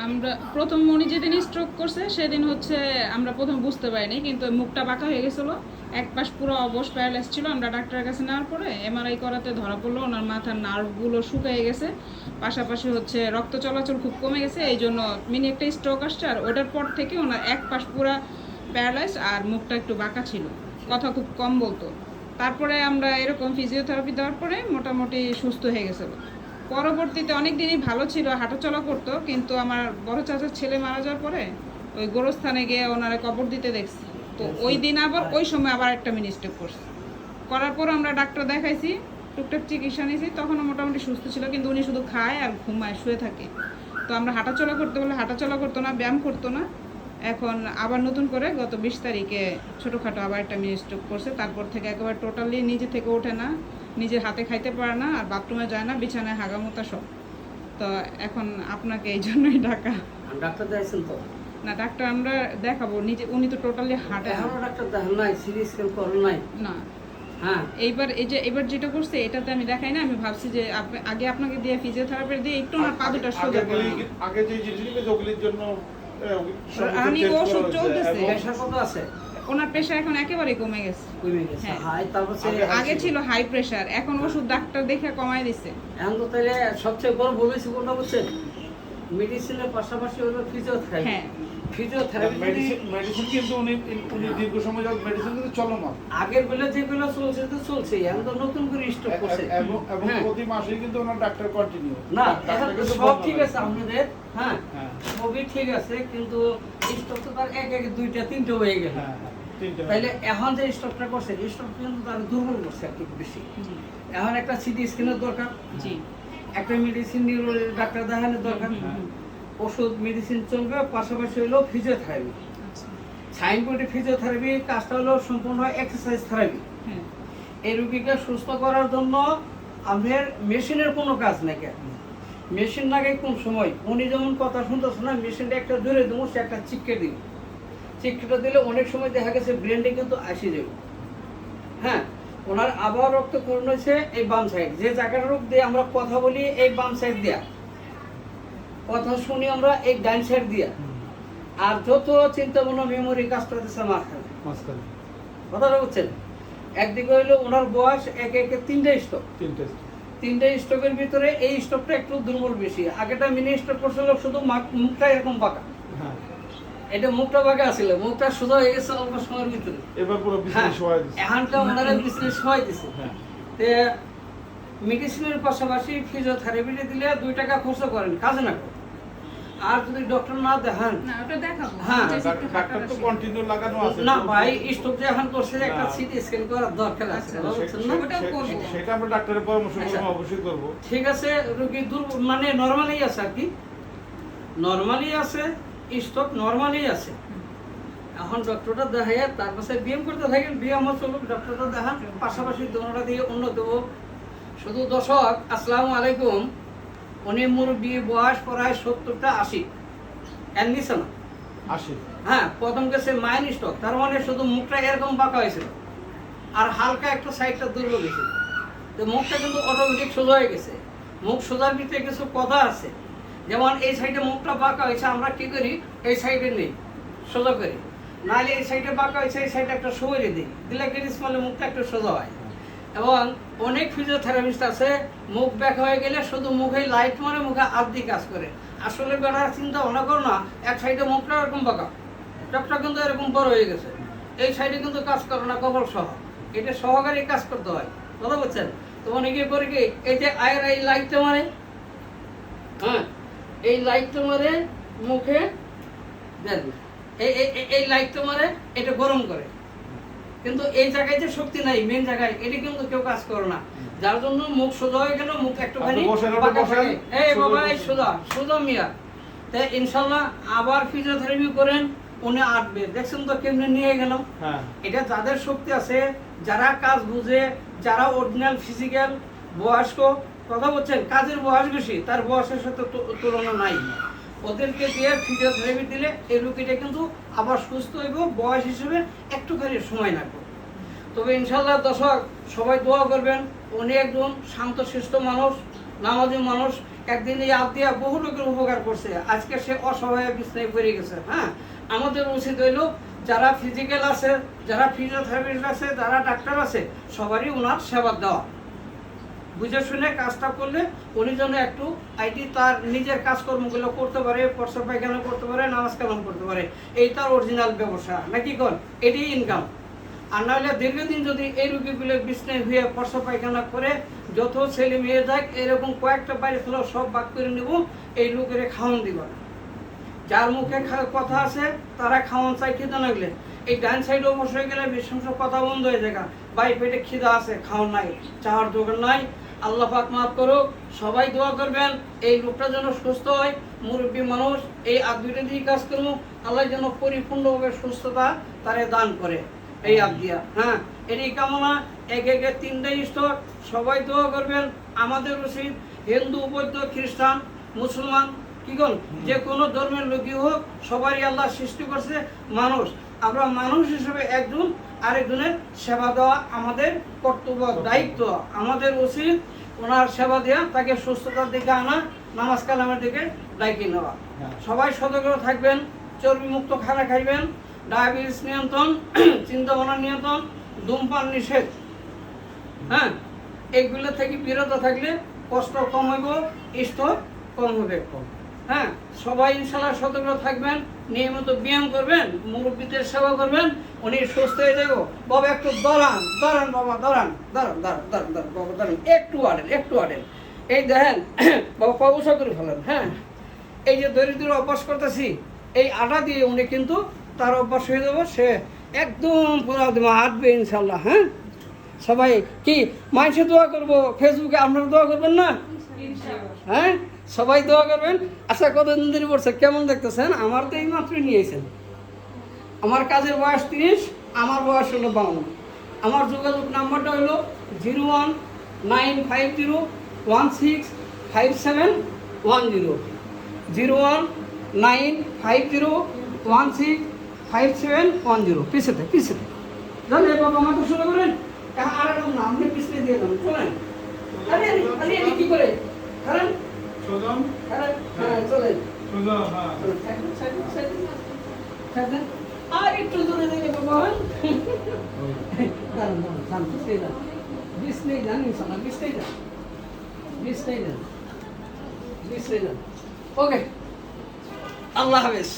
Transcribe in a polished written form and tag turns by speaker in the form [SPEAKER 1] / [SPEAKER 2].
[SPEAKER 1] আমরা প্রথম উনি যেদিন স্ট্রোক করছে সেদিন হচ্ছে আমরা প্রথম বুঝতে পারিনি, কিন্তু মুখটা বাঁকা হয়ে গেছিলো, এক পাশ পুরো অবশ প্যারালাইজ ছিল। আমরা ডাক্তারের কাছে নেওয়ার পরে এমআরআই করাতে ধরা পড়লো ওনার মাথার নার্ভগুলো শুকিয়ে গেছে, পাশাপাশি হচ্ছে রক্ত চলাচল খুব কমে গেছে, এই জন্য মিনি একটা স্ট্রোক আসছে। আর ওটার পর থেকে ওনার এক পাশ পুরো প্যারালাইজ আর মুখটা একটু বাঁকা ছিল, কথা খুব কম বলতো। তারপরে আমরা এরকম ফিজিওথেরাপি দেওয়ার পরে মোটামুটি সুস্থ হয়ে গেছিলো। পরবর্তীতে অনেক দিনই ভালো ছিল, হাঁটাচলা করতো, কিন্তু আমার বড় চাচার ছেলে মারা যাওয়ার পরে ওই গোরস্থানে গিয়ে ওনারা কবর দিতে দেখছি, তো ওই দিন আবার ওই সময় আবার একটা মিনি স্ট্রোক করছে। করার পর আমরা ডাক্তার দেখাইছি, টুকটাক চিকিৎসা নিয়েছি, তখনও মোটামুটি সুস্থ ছিল, কিন্তু উনি শুধু খায় আর ঘুমায়, শুয়ে থাকে। তো আমরা হাঁটাচলা করতে বলে হাঁটাচলা করতো না, ব্যায়াম করতো না। এখন আবার নতুন করে গত 20 তারিখে ছোটোখাটো আবার একটা মিনি স্ট্রোক করছে। তারপর থেকে একেবারে টোটালি নিজে থেকে ওঠে না, নিজের হাতে খাইতে পারে না, আর বাথরুমে যায় না, বিছানায় হাগামোতা সব। তো এখন আপনাকে এই জন্যই ডাকা।
[SPEAKER 2] ডাক্তার দেখাইছেন তো?
[SPEAKER 1] না, ডাক্তার আমরা দেখাবো, নিজে উনি তো টোটালি হাঁটে না।
[SPEAKER 2] এখনো ডাক্তার দেখান নাই, সিটি স্ক্যান করেন নাই?
[SPEAKER 1] না।
[SPEAKER 2] হ্যাঁ,
[SPEAKER 1] এবার যেটা করছে এটাতে আমি দেখাই না, আমি ভাবছি যে আগে আপনাকে দিয়ে ফিজিওথেরাপি দিয়ে একটু না পা দুটো সোজা করে দিই।
[SPEAKER 3] আগে যে জিনিসগুলো ওগুলির জন্য
[SPEAKER 1] আমি ওষুধ চলতেছে।
[SPEAKER 2] প্রেশার কত আছে?
[SPEAKER 1] ওনার প্রেশার এখন একেবারে কমে গেছে।
[SPEAKER 2] কমে গেছে।
[SPEAKER 1] হ্যাঁ।
[SPEAKER 2] হাই, তারপর
[SPEAKER 1] আগে ছিল হাই প্রেশার, এখন ওষুধ ডাক্তার দেখে কমায় দিছে।
[SPEAKER 2] এখন তো তাহলে সবচেয়ে বড় বলেছি কোনটা বুঝছেন? মেডিসিনের পাশাপাশি হলো ফিজিওথেরাপি।
[SPEAKER 1] হ্যাঁ,
[SPEAKER 2] ফিজিওথেরাপি
[SPEAKER 3] মেডিসিন কিন্তু উনি দীর্ঘ সময় যাবত মেডিসিন কিন্তু চলমান।
[SPEAKER 2] আগের বেলা যেগুলো চলছে তো চলছে, এখন তো নতুন করে স্টক করছে।
[SPEAKER 3] এবং
[SPEAKER 2] হ্যাঁ।
[SPEAKER 3] প্রতি মাসেই কিন্তু ওনার ডাক্তার কন্টিনিউ।
[SPEAKER 2] না,
[SPEAKER 3] ডাক্তার
[SPEAKER 2] এখন তো
[SPEAKER 3] কিন্তু
[SPEAKER 2] সব
[SPEAKER 3] বন্ধ
[SPEAKER 2] ঠিক
[SPEAKER 3] নাই।
[SPEAKER 2] আছে আমাদের। হ্যাঁ,
[SPEAKER 3] হ্যাঁ,
[SPEAKER 2] সবই ঠিক আছে, কিন্তু স্টক তো তার এক দুইটা তিনটে হয়ে গেল।
[SPEAKER 3] হ্যাঁ, তিনটে।
[SPEAKER 2] তাইলে এখন যে স্টকটা করছে, স্টক কিন্তু তার দুর্বল করছে আর কি বেশি।
[SPEAKER 1] জি
[SPEAKER 2] এখন একটা সিটি স্ক্যানের দরকার,
[SPEAKER 1] জি।
[SPEAKER 2] একটা মেডিসিন নিউরো ডাক্তার দেখানোর দরকার, ওষুধ মেডিসিন চলবে, পাশাপাশি হলো ফিজিওথেরাপি।
[SPEAKER 1] আচ্ছা।
[SPEAKER 2] সাইনবোর্ডে ফিজিওথেরাপি কাজটা হলো সম্পূর্ণ এক্সারসাইজ থেরাপি।
[SPEAKER 1] হ্যাঁ,
[SPEAKER 2] এই রোগীকে সুস্থ করার জন্য আমাদের মেশিনের কোনো কাজ নাই। মেশিন লাগে কোন সময় উনি যেমন কথা শুনতেছে না, মেশিনটা একটা দূরে দেবো, সে একটা চিপকে দিব, চিপকেটা দিলে অনেক সময় দেখা গেছে ব্রেনটা কিন্তু আসে যাবে। হ্যাঁ, ওনার আবার রক্তক্ষরণ হয়েছে এই বাম সাইড, যে জায়গার রোগ দিয়ে আমরা কথা বলি এই বাম সাইড দিয়া, কথা শুনি আমরা এই ডাইন সাইড দিয়া, আর যত চিন্তা ভাবনা মেমোরি কাজ করতেছে মাঝখানে। কথাটা বুঝছেন? একদিকে হইলো ওনার বয়স একে একে তিনটে স্টক, তিনটে স্টকের ভিতরে এই স্টকটা একটু দুর্বল বেশি। আগেটা মিনি স্টক করছিল শুধু মুখটা এরকম বাঁকা, এটা মুখটা বাঁকা ছিল, মুখটা সোজা হয়ে গেছে অল্প সময়ের ভিতরে।
[SPEAKER 3] এবার পুরো বিজনেস হয়ে গেছে।
[SPEAKER 2] এখানটা ওনারা বিজনেস হয়ে দিছে।
[SPEAKER 3] হ্যাঁ।
[SPEAKER 2] মেডিসিনের পাশাপাশি ফিজিওথেরাপিটা দিলে 2 টাকা খরচ করেন, কাজে না করেন। আর যদি ডক্টর না দেখান,
[SPEAKER 1] না ওটা দেখাবো।
[SPEAKER 2] হ্যাঁ,
[SPEAKER 3] ডাক্তার তো কন্টিনিউ লাগানো আছে।
[SPEAKER 2] না ভাই, স্টক যে এখন করছে একটা সিটি স্ক্যান করার দরকার আছে, বুঝছেন না?
[SPEAKER 1] ওটাও করবো।
[SPEAKER 3] সেটা আমরা ডাক্তারের পরামর্শ
[SPEAKER 2] আচ্ছা।
[SPEAKER 3] করবো, অবশ্যই করব।
[SPEAKER 2] ঠিক আছে, রোগী মানে নরমালি আছে আর কি, নরমালি আছে, স্টক নরমালি আছে। এখন ডক্টরটা দেখায় তার পাশে ব্যায়াম করতে থাকেন, ব্যায়াম চলুক, ডক্টরটা দেখান, পাশাপাশি দোনোটা দিয়ে উন্নত হোক। শুধু দর্শক আসসালামু আলাইকুম, উনি মুরব্বী, বয়স প্রায় 70টা 80 এর নিচে না।
[SPEAKER 3] আসি।
[SPEAKER 2] হ্যাঁ, প্রথম গেছে মাইন স্টক, তার মানে শুধু মুখটা এরকম বাঁকা হয়েছিল আর হালকা একটু সাইডটা দুর্বল গেছিল, তো মুখটা কিন্তু অটোমেটিক সোজা হয়ে গেছে। মুখ সোজার ভিতরে কিছু কথা আছে, যেমন এই সাইডে মুখটা বাঁকা হয়েছে, আমরা কি করি এই সাইডে নেই, সোজা করি, নাহলে এই সাইডে বাঁকা হয়েছে এই সাইডে একটা সরিয়ে দিই, দিলে গেরিস মারলে মুখটা একটু সোজা হয়। এবং অনেক ফিজিওথেরাপিস্ট আছে মুখ ব্যাকা হয়ে গেলে শুধু মুখে লাইট মারে, মুখে আর্ধি কাজ করে। আসলে বেড়ার চিন্তা ভাবনা করো না, এক সাইডে মুখটা এরকম বাঁকা, চোখটা কিন্তু এরকম বড় হয়ে গেছে, এই সাইডে কিন্তু কাজ করো না, কপাল সহ, এটা সহকারী কাজ করতে হয়। কথা বলছেন? তো অনেকে করে কি এই যে আয়ের এই লাইটটা মারে, হ্যাঁ এই লাইটটা মারে মুখে দেন, এই লাইটটা মারে, এটা গরম করে, কিন্তু এই জায়গায় যে শক্তি নাই মেন জায়গায়, এটা কিন্তু কেউ কাজ করে না, যার জন্য মুখ সোজা হয়ে গেল, মুখ একটুখানি বাঁকা থাকে। এই বাবা এই সোজা সোজা মিয়া, তাই ইনশাল্লাহ আবার ফিজিওথেরাপি করেন, উনি আটবে। দেখছেন তো কেমনে নিয়ে গেলাম। এটা যাদের শক্তি আছে, যারা কাজ বুঝে, যারা অরিজিনাল ফিজিক্যাল বয়স্ক, কথা বলছেন কাজের বয়স বেশি, তার বয়সের সাথে তুলনা নাই, ওদেরকে দিয়ে ফিজিওথেরাপি দিলে এই রোগীটা কিন্তু আবার সুস্থ হইব, বয়স হিসেবে একটুখানি সময় লাগবে। তবে ইনশাল্লাহ দর্শক সবাই দোয়া করবেন, উনি একজন শান্তশিষ্ট মানুষ, নামাজি মানুষ একদিন এই হাত দিয়া বহু লোকের উপকার করছে, আজকে সে অসহায় বিছনায় পড়ে গেছে। হ্যাঁ, আমাদের উচিত হইল যারা ফিজিক্যাল আছে, যারা ফিজিওথেরাপিস্ট আছে, যারা ডাক্তার আছে, সবারই ওনার সেবা দেওয়া, বুঝে শুনে কাজটা করলে উনি যেন একটু আইটি তার নিজের কাজকর্মগুলো করতে পারে, প্রস্রাব পায়খানা করতে পারে, নামাজ কালাম করতে পারে। এই তার অরিজিনাল ব্যবসা নাকি কোন, এটি ইনকাম। আর নাহলে দীর্ঘদিন যদি এই রুগীগুলো বিছনায় হয়ে প্রস্রাব পায়খানা করে, যত ছেলে মেয়ে যাক এরকম কয়েকটা বাড়ি ফেলো সব বাক করে নেব, এই লোকের খাওয়ান দিব না। যার মুখে কথা আছে তারা খাওয়ান চাই খিদা লাগলে, এই ডান সাইড অবশ্য হয়ে গেলে বেশি কথা বন্ধ হয়ে যায়। বাই পেটে খিদা আছে, খাওয়ান নাই, চাওয়ার দোকান নাই। আল্লাহ পাক মাফ করুক, সবাই দোয়া করবেন এই লোকটা যেন সুস্থ হয়। মুরব্বী মানুষ, এই দুইটা দিয়ে কাজ করবো, আল্লাহ যেন পরিপূর্ণভাবে সুস্থতা তারে দান করে এই দিয়া। হ্যাঁ, এরই কামনা। একে একে 3টা স্টক, সবাই দোয়া করবেন। আমাদের উচিত হিন্দু, বৌদ্ধ, খ্রিস্টান, মুসলমান, কি কোন যে কোনো ধর্মের লোকই হোক, সবারই আল্লাহ সৃষ্টি করছে মানুষ। আমরা মানুষ হিসেবে একজন আরেকজনের সেবা দেওয়া আমাদের কর্তব্য, দায়িত্ব। আমাদের উচিত ওনার সেবা দেওয়া, তাকে সুস্থতার দিকে আনা, নামাজ কালামের দিকে ডাইকে নেওয়া। সবাই সতর্ক থাকবেন, চর্বিমুক্ত খানা খাইবেন, ডায়াবেটিস নিয়ন্ত্রণ, চিন্তাভাবনা নিয়ন্ত্রণ, ধূমপান নিষেধ। হ্যাঁ, এইগুলো থেকে বিরত থাকলে কষ্ট কম হইব, স্ট্রোক কম হবে। হ্যাঁ, সবাই ইনশাল্লাহ সতর্ক থাকবেন, নিয়মিত ব্যায়াম করবেন, মুরব্বীদের সেবা করবেন, উনি সুস্থ হয়ে যাবো। বাবা একটু দাঁড়ান, দাঁড়ান বাবা, দাঁড়ান দাঁড়ান দাঁড়ান দাঁড়ান দাঁড়ান বাবা, দাঁড়ান, একটু আড়েন, একটু আড়েন। এই দেখেন বাবা, পয়সা করে ফেলেন। হ্যাঁ, এই যে দরিদ্র অভ্যাস করতেছি, এই আটা দিয়ে উনি কিন্তু তার অভ্যাস হয়ে যাবো, সে একদম পুরো হাঁটবে ইনশাল্লাহ। হ্যাঁ, সবাই কি মানুষে দোয়া করবো, ফেসবুকে আপনারা দোয়া করবেন না? হ্যাঁ, সবাই দোয়া করবেন। আচ্ছা, কতদিন ধরে পড়ছে, কেমন দেখতেছেন? আমার তো এই মাত্রই নিয়েছেন। আমার কাজের বয়স 30, আমার বয়স হলো 52। আমার যোগাযোগ নাম্বারটা হলো 01950165710, 01950165710। পিছনে জানেন বাবা, আমাকে শুরু করেন। আর না, আপনি পিছনে দিয়ে দেন, চলেন। আরে আরে আরে কি করে কারণ
[SPEAKER 3] সোজম,
[SPEAKER 2] হ্যাঁ চলেন,
[SPEAKER 3] সোজা, হ্যাঁ।
[SPEAKER 2] আর একটু দূরে দেখে বাবা, দাঁড়ান দাঁড়ান, শান্ত সেই যান, বিছনেই যান ইনশাল্লাহ, বিছনেই যান। ওকে, আল্লাহ হাফেজ।